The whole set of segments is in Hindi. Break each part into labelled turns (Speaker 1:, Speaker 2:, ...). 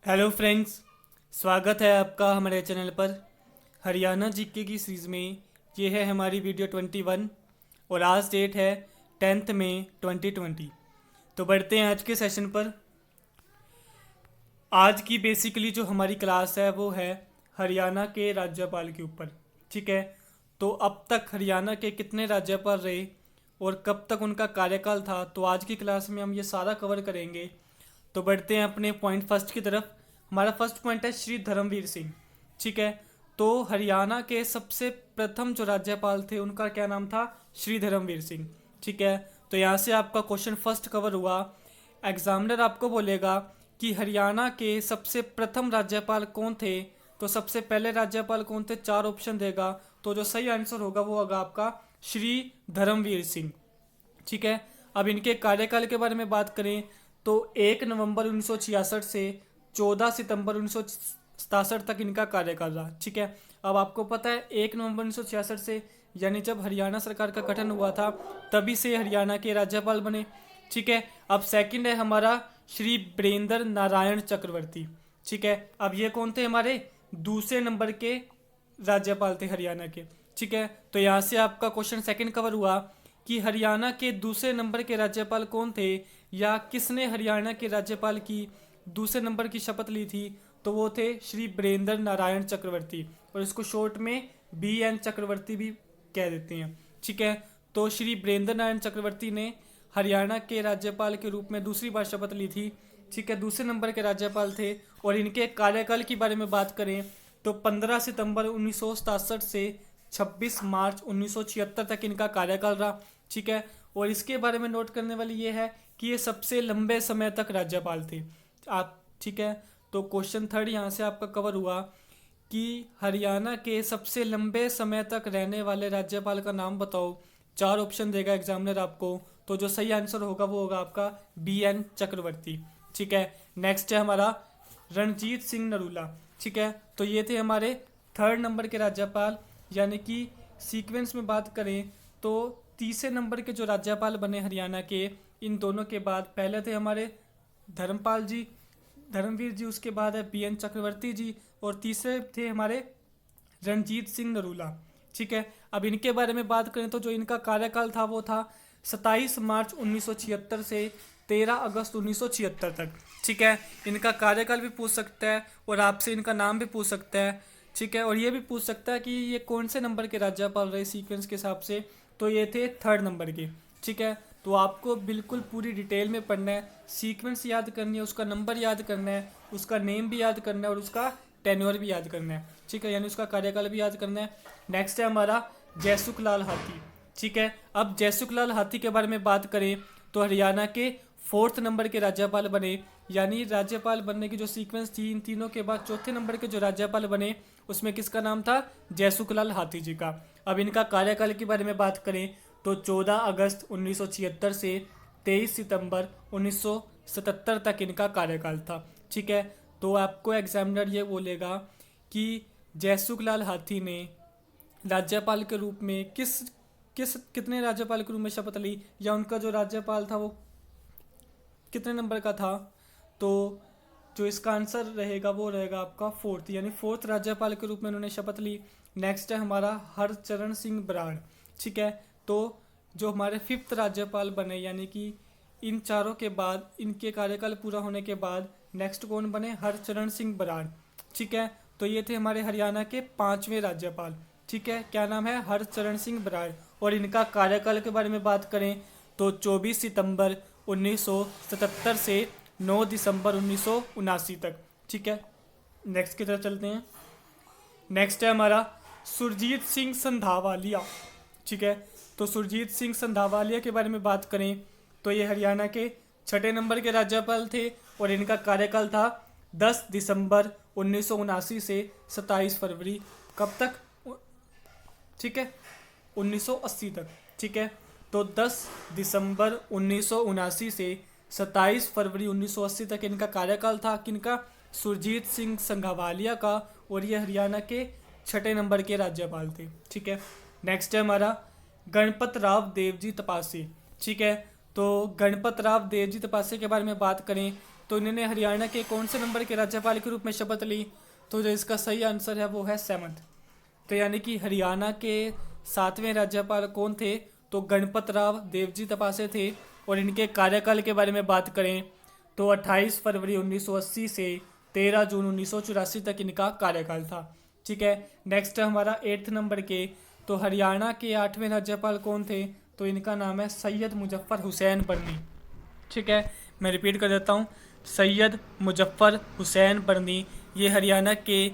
Speaker 1: हेलो फ्रेंड्स, स्वागत है आपका हमारे चैनल पर। हरियाणा जीके की सीरीज़ में ये है हमारी वीडियो 21 और आज डेट है 10 मई 2020। तो बढ़ते हैं आज के सेशन पर। आज की बेसिकली जो हमारी क्लास है वो है हरियाणा के राज्यपाल के ऊपर। ठीक है, तो अब तक हरियाणा के कितने राज्यपाल रहे और कब तक उनका कार्यकाल था, तो आज की क्लास में हम ये सारा कवर करेंगे। तो बढ़ते हैं अपने पॉइंट फर्स्ट की तरफ। हमारा फर्स्ट पॉइंट है श्री धर्मवीर सिंह। ठीक है, तो हरियाणा के सबसे प्रथम जो राज्यपाल थे उनका क्या नाम था? श्री धर्मवीर सिंह। ठीक है, तो यहाँ से आपका क्वेश्चन फर्स्ट कवर हुआ। एग्जामिनर आपको बोलेगा कि हरियाणा के सबसे प्रथम राज्यपाल कौन थे, तो सबसे पहले राज्यपाल कौन थे, 4 ऑप्शन देगा। तो जो सही आंसर होगा वो होगा आपका श्री धर्मवीर सिंह। ठीक है, अब इनके कार्यकाल के बारे में बात करें तो 1 नवंबर 1966 से 14 सितंबर 1967 तक इनका कार्यकाल रहा। ठीक है, अब आपको पता है 1 नवंबर 1966 से यानी जब हरियाणा सरकार का गठन हुआ था तभी से हरियाणा के राज्यपाल बने। ठीक है, अब सेकंड है हमारा श्री बीरेंद्र नारायण चक्रवर्ती। ठीक है, अब ये कौन थे? हमारे दूसरे नंबर के राज्यपाल थे हरियाणा के। ठीक है, तो यहाँ से आपका क्वेश्चन सेकंड कवर हुआ कि हरियाणा के दूसरे नंबर के राज्यपाल कौन थे या किसने हरियाणा के राज्यपाल की दूसरे नंबर की शपथ ली थी, तो वो थे श्री बीरेंद्र नारायण चक्रवर्ती, और इसको शॉर्ट में BN चक्रवर्ती भी कह देते हैं। ठीक है, तो श्री बीरेंद्र नारायण चक्रवर्ती ने हरियाणा के राज्यपाल के रूप में दूसरी बार शपथ ली थी। ठीक है, दूसरे नंबर के राज्यपाल थे। और इनके कार्यकाल के बारे में बात करें तो 15 सितंबर 1967 से 26 मार्च 1976 तक इनका कार्यकाल रहा। ठीक है, और इसके बारे में नोट करने वाली ये है कि ये सबसे लंबे समय तक राज्यपाल थे आप। ठीक है, तो क्वेश्चन थर्ड यहाँ से आपका कवर हुआ कि हरियाणा के सबसे लंबे समय तक रहने वाले राज्यपाल का नाम बताओ। 4 ऑप्शन देगा एग्जामिनर आपको, तो जो सही आंसर होगा वो होगा आपका BN चक्रवर्ती। ठीक है, नेक्स्ट है हमारा रणजीत सिंह नरूला। ठीक है, तो ये थे हमारे थर्ड नंबर के राज्यपाल, यानी कि सीक्वेंस में बात करें तो तीसरे नंबर के जो राज्यपाल बने हरियाणा के, इन दोनों के बाद पहले थे हमारे धर्मपाल जी, धर्मवीर जी, उसके बाद है BN चक्रवर्ती जी, और तीसरे थे हमारे रणजीत सिंह नरूला। ठीक है, अब इनके बारे में बात करें तो जो इनका कार्यकाल था वो था 27 मार्च 1976 से 13 अगस्त 1976 तक। ठीक है, इनका कार्यकाल भी पूछ सकता है और आपसे इनका नाम भी पूछ सकता है। ठीक है, और ये भी पूछ सकता है कि ये कौन से नंबर के राज्यपाल रहे सीक्वेंस के हिसाब से, तो ये थे थर्ड नंबर के। ठीक है, तो आपको बिल्कुल पूरी डिटेल में पढ़ना है, सीक्वेंस याद करनी है, उसका नंबर याद करना है, उसका नेम भी याद करना है और उसका टेन्योर भी याद करना है। ठीक है, यानी उसका कार्यकाल भी याद करना है। नेक्स्ट है हमारा जयसुख-लाल हाथी। ठीक है, अब जयसुख-लाल हाथी के बारे में बात करें तो हरियाणा के 4th नंबर के राज्यपाल बने, यानी राज्यपाल बनने की जो सीक्वेंस थी इन तीनों के बाद चौथे नंबर के जो राज्यपाल बने उसमें किसका नाम था? जयसुख-लाल हाथी जी का। अब इनका कार्यकाल के बारे में बात करें तो 14 अगस्त 1976 से 23 सितंबर 1977 तक इनका कार्यकाल था। ठीक है, तो आपको एग्जामिनर ये बोलेगा कि जयसुख-लाल हाथी ने राज्यपाल के रूप में कितने राज्यपाल के रूप में शपथ ली, या उनका जो राज्यपाल था वो कितने नंबर का था, तो जो इसका आंसर रहेगा वो रहेगा आपका 4th, यानी 4th राज्यपाल के रूप में उन्होंने शपथ ली। नेक्स्ट है हमारा हरचरण सिंह बराड़। ठीक है, तो जो हमारे 5th राज्यपाल बने, यानी कि इन चारों के बाद इनके कार्यकाल पूरा होने के बाद नेक्स्ट कौन बने? हरचरण सिंह बराड़। ठीक है, तो ये थे हमारे हरियाणा के 5वें राज्यपाल। ठीक है, क्या नाम है? हरचरण सिंह बराड़। और इनका कार्यकाल के बारे में बात करें तो 24 सितंबर 1977 से 9 दिसंबर 1979 तक। ठीक है, नेक्स्ट की तरफ चलते हैं। नेक्स्ट है हमारा सुरजीत सिंह संधावालिया। ठीक है, तो सुरजीत सिंह संधावालिया के बारे में बात करें तो ये हरियाणा के 6ठे नंबर के राज्यपाल थे और इनका कार्यकाल था 10 दिसंबर 1979 से 27 फरवरी कब तक? ठीक है, 1980 तक। ठीक है, तो 10 दिसंबर 1979 से 27 फरवरी 1980 तक इनका कार्यकाल था किनका? सुरजीत सिंह संघावालिया का, और ये हरियाणा के 6ठे नंबर के राज्यपाल थे। ठीक है, नेक्स्ट है हमारा गणपत राव देवजी तपासी। ठीक है, तो गणपत राव देवजी तपासे के बारे में बात करें तो इन्होंने हरियाणा के कौन से नंबर के राज्यपाल के रूप में शपथ ली? तो जो इसका सही आंसर है वो है 7th। तो यानी कि हरियाणा के 7वें राज्यपाल कौन थे? तो गणपत राव देवजी तपासे थे। और इनके कार्यकाल के बारे में बात करें तो 28 फरवरी 1980 से 13 जून 1984 तक इनका कार्यकाल था। ठीक है, नेक्स्ट है हमारा 8th नंबर के। तो हरियाणा के 8वें राज्यपाल कौन थे? तो इनका नाम है सैयद मुजफ्फर हुसैन बरनी। ठीक है, मैं रिपीट कर देता हूँ, सैयद मुजफ्फर हुसैन बरनी। ये हरियाणा के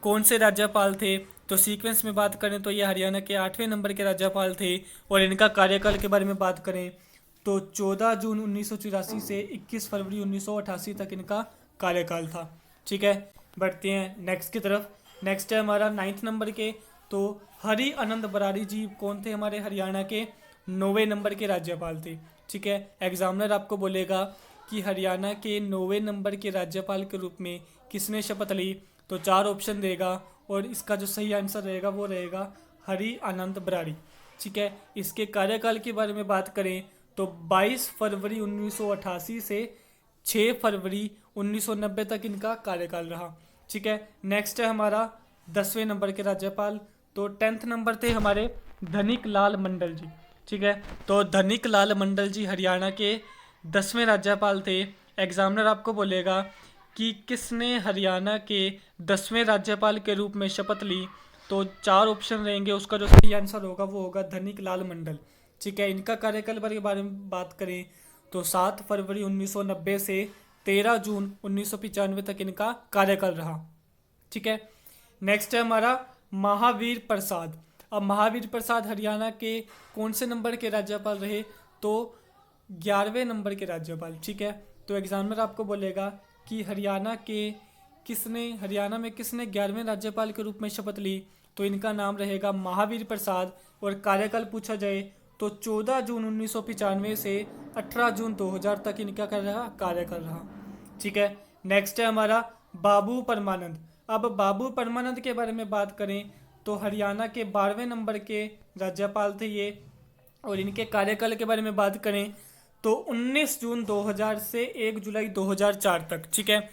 Speaker 1: कौन से राज्यपाल थे? तो सीक्वेंस में बात करें तो ये हरियाणा के 8वें नंबर के राज्यपाल थे। और इनका कार्यकाल के बारे में बात करें तो 14 जून 1984 से 21 फरवरी 1988 तक इनका कार्यकाल था। ठीक है, बढ़ते हैं नेक्स्ट की तरफ। नेक्स्ट है हमारा 9th नंबर के। तो हरि आनंद बराड़ी जी कौन थे? हमारे हरियाणा के 9वें नंबर के राज्यपाल थे। ठीक है, एग्जामिनर आपको बोलेगा कि हरियाणा के 9वें नंबर के राज्यपाल के रूप में किसने शपथ ली? तो 4 ऑप्शन देगा और इसका जो सही आंसर रहेगा वो रहेगा हरि आनंद बराड़ी। ठीक है, इसके कार्यकाल के बारे में बात करें तो 22 फरवरी 1988 से 6 फरवरी 1990 तक इनका कार्यकाल रहा। ठीक है, नेक्स्ट है हमारा 10वें नंबर के राज्यपाल। तो 10th नंबर थे हमारे धनिक लाल मंडल जी। ठीक है, तो धनिक लाल मंडल जी हरियाणा के 10वें राज्यपाल थे। एग्जामिनर आपको बोलेगा कि किसने हरियाणा के 10वें राज्यपाल के रूप में शपथ ली? तो 4 ऑप्शन रहेंगे, उसका जो सही आंसर होगा वो होगा धनिक लाल मंडल। ठीक है, इनका कार्यकाल के बारे में बात करें तो 7 फरवरी 1990 से 13 जून 1995 तक इनका कार्यकाल रहा। ठीक है, नेक्स्ट है हमारा महावीर प्रसाद। अब महावीर प्रसाद हरियाणा के कौन से नंबर के राज्यपाल रहे? तो 11वें नंबर के राज्यपाल। ठीक है, तो एग्जामिनर आपको बोलेगा कि हरियाणा में किसने 11वें राज्यपाल के रूप में शपथ ली? तो इनका नाम रहेगा महावीर प्रसाद। और कार्यकाल पूछा जाए तो 14 जून 1995 से 18 जून 2000 तक इनका कार्यकाल रहा। ठीक है, नेक्स्ट है हमारा बाबू परमानंद। अब बाबू परमानंद के बारे में बात करें तो हरियाणा के 12वें नंबर के राज्यपाल थे ये। और इनके कार्यकाल के बारे में बात करें तो 19 जून 2000 से 1 जुलाई 2004 तक। ठीक है,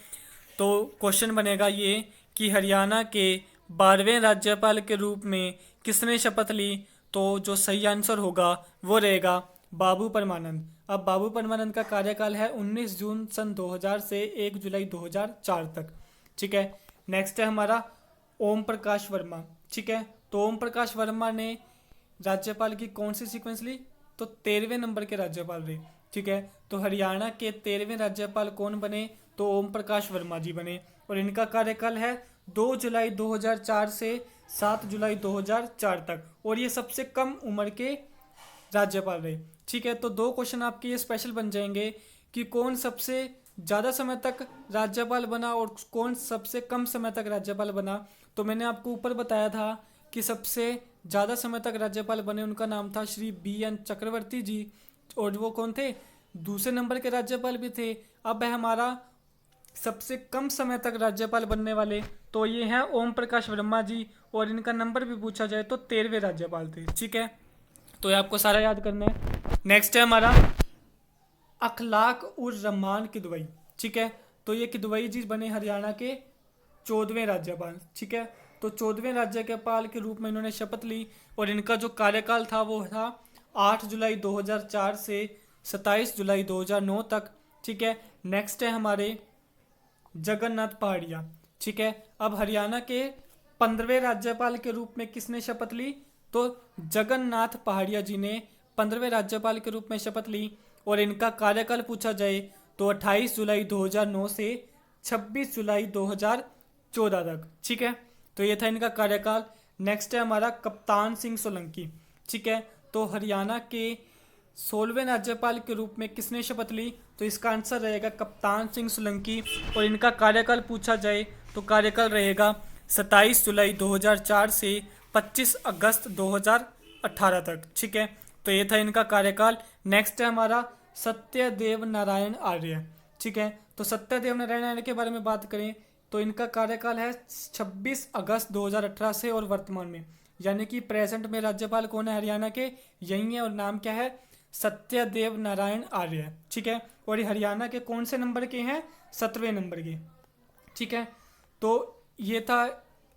Speaker 1: तो क्वेश्चन बनेगा ये कि हरियाणा के 12वें राज्यपाल के रूप में किसने शपथ ली? तो जो सही आंसर होगा वो रहेगा बाबू परमानंद। अब बाबू परमानंद का कार्यकाल है 19 जून सन 2000 से 1 जुलाई 2004 तक। ठीक है, नेक्स्ट है हमारा ओम प्रकाश वर्मा। ठीक है, तो ओम प्रकाश वर्मा ने राज्यपाल की कौन सी सीक्वेंस ली? तो 13वें नंबर के राज्यपाल रहे। ठीक है, तो हरियाणा के 13वें राज्यपाल कौन बने? तो ओम प्रकाश वर्मा जी बने। और इनका कार्यकाल है 2 जुलाई 2004 से 7 जुलाई 2004 तक। और ये सबसे कम उम्र के राज्यपाल रहे। ठीक है, तो 2 क्वेश्चन आपके ये स्पेशल बन जाएंगे कि कौन सबसे ज़्यादा समय तक राज्यपाल बना और कौन सबसे कम समय तक राज्यपाल बना। तो मैंने आपको ऊपर बताया था कि सबसे ज़्यादा समय तक राज्यपाल बने उनका नाम था श्री BN चक्रवर्ती जी। और वो कौन थे? दूसरे नंबर के राज्यपाल भी थे। अब है हमारा सबसे कम समय तक राज्यपाल बनने वाले, तो ये हैं ओम प्रकाश वर्मा जी। और इनका नंबर भी पूछा जाए तो 13वें राज्यपाल थे। ठीक है, तो ये आपको सारा याद करना है। नेक्स्ट है हमारा अखलाक उर रहमान किदवई। ठीक है, तो ये किदवई जी बने हरियाणा के 14वें राज्यपाल। ठीक है, तो 14वें राज्यपाल के रूप में इन्होंने शपथ ली। और इनका जो कार्यकाल था वो था 8 जुलाई 2004 से 27 जुलाई 2009 तक। ठीक है, नेक्स्ट है हमारे जगन्नाथ पहाड़िया। ठीक है, अब हरियाणा के 15वें राज्यपाल के रूप में किसने शपथ ली? तो जगन्नाथ पहाड़िया जी ने 15वें राज्यपाल के रूप में शपथ ली। और इनका कार्यकाल पूछा जाए तो 28 जुलाई 2009 से 26 जुलाई 2014 तक। ठीक है, तो ये था इनका कार्यकाल। नेक्स्ट है हमारा कप्तान सिंह सोलंकी। ठीक है, तो हरियाणा के 16वें राज्यपाल के रूप में किसने शपथ ली? तो इसका आंसर रहेगा कप्तान सिंह सोलंकी। और इनका कार्यकाल पूछा जाए तो कार्यकाल रहेगा 27 जुलाई 2004 से 25 अगस्त 2018 तक। ठीक है, तो ये था इनका कार्यकाल। नेक्स्ट है हमारा सत्यदेव नारायण आर्य। ठीक है, तो सत्यदेव नारायण आर्य के बारे में बात करें तो इनका कार्यकाल है 26 अगस्त 2018 से और वर्तमान में, यानी कि प्रेजेंट में राज्यपाल कौन है हरियाणा के? यही है और नाम क्या है? सत्यदेव नारायण आर्य है, ठीक है। और ये हरियाणा के कौन से नंबर के हैं? 17वें नंबर के, ठीक है। तो ये था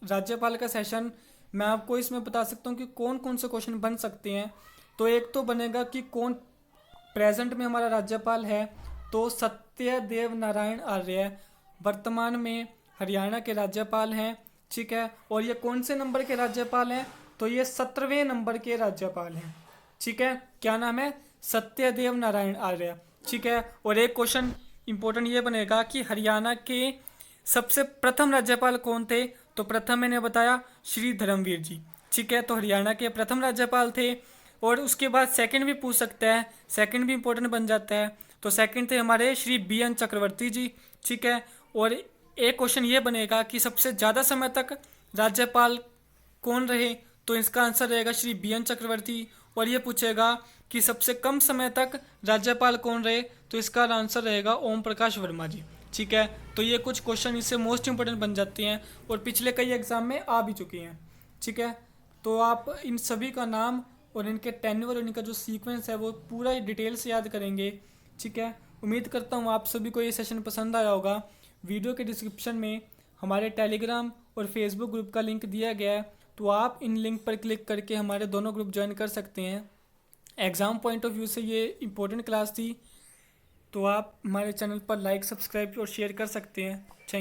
Speaker 1: राज्यपाल का सेशन। मैं आपको इसमें बता सकता हूँ कि कौन कौन से क्वेश्चन बन सकते हैं। तो एक तो बनेगा कि कौन प्रेजेंट में हमारा राज्यपाल है, तो सत्यदेव नारायण आर्य वर्तमान में हरियाणा के राज्यपाल हैं, ठीक है। और ये कौन से नंबर के राज्यपाल हैं? तो ये 17वें नंबर के राज्यपाल हैं, ठीक है। क्या नाम है? सत्यदेव नारायण आर्य, ठीक है। और एक क्वेश्चन इंपॉर्टेंट ये बनेगा कि हरियाणा के सबसे प्रथम राज्यपाल कौन थे? तो प्रथम मैंने बताया श्री धर्मवीर जी, ठीक है। तो हरियाणा के प्रथम राज्यपाल थे। और उसके बाद सेकंड भी पूछ सकता है, सेकंड भी इंपॉर्टेंट बन जाता है। तो सेकंड थे हमारे श्री BN चक्रवर्ती जी, ठीक है। और एक क्वेश्चन ये बनेगा कि सबसे ज़्यादा समय तक राज्यपाल कौन रहे? तो इसका आंसर रहेगा श्री BN चक्रवर्ती। और ये पूछेगा कि सबसे कम समय तक राज्यपाल कौन रहे? तो इसका आंसर रहेगा ओम प्रकाश वर्मा जी, ठीक है। तो ये कुछ क्वेश्चन इससे मोस्ट इंपोर्टेंट बन जाते हैं और पिछले कई एग्जाम में आ भी चुके हैं, ठीक है। तो आप इन सभी का नाम और इनके टेन्योर और इनका जो सीक्वेंस है वो पूरा डिटेल से याद करेंगे, ठीक है। उम्मीद करता हूँ आप सभी को ये सेशन पसंद आया होगा। वीडियो के डिस्क्रिप्शन में हमारे टेलीग्राम और फेसबुक ग्रुप का लिंक दिया गया है, तो आप इन लिंक पर क्लिक करके हमारे दोनों ग्रुप ज्वाइन कर सकते हैं। एग्ज़ाम पॉइंट ऑफ व्यू से ये इम्पोर्टेंट क्लास थी, तो आप हमारे चैनल पर लाइक, सब्सक्राइब और शेयर कर सकते हैं। थैंक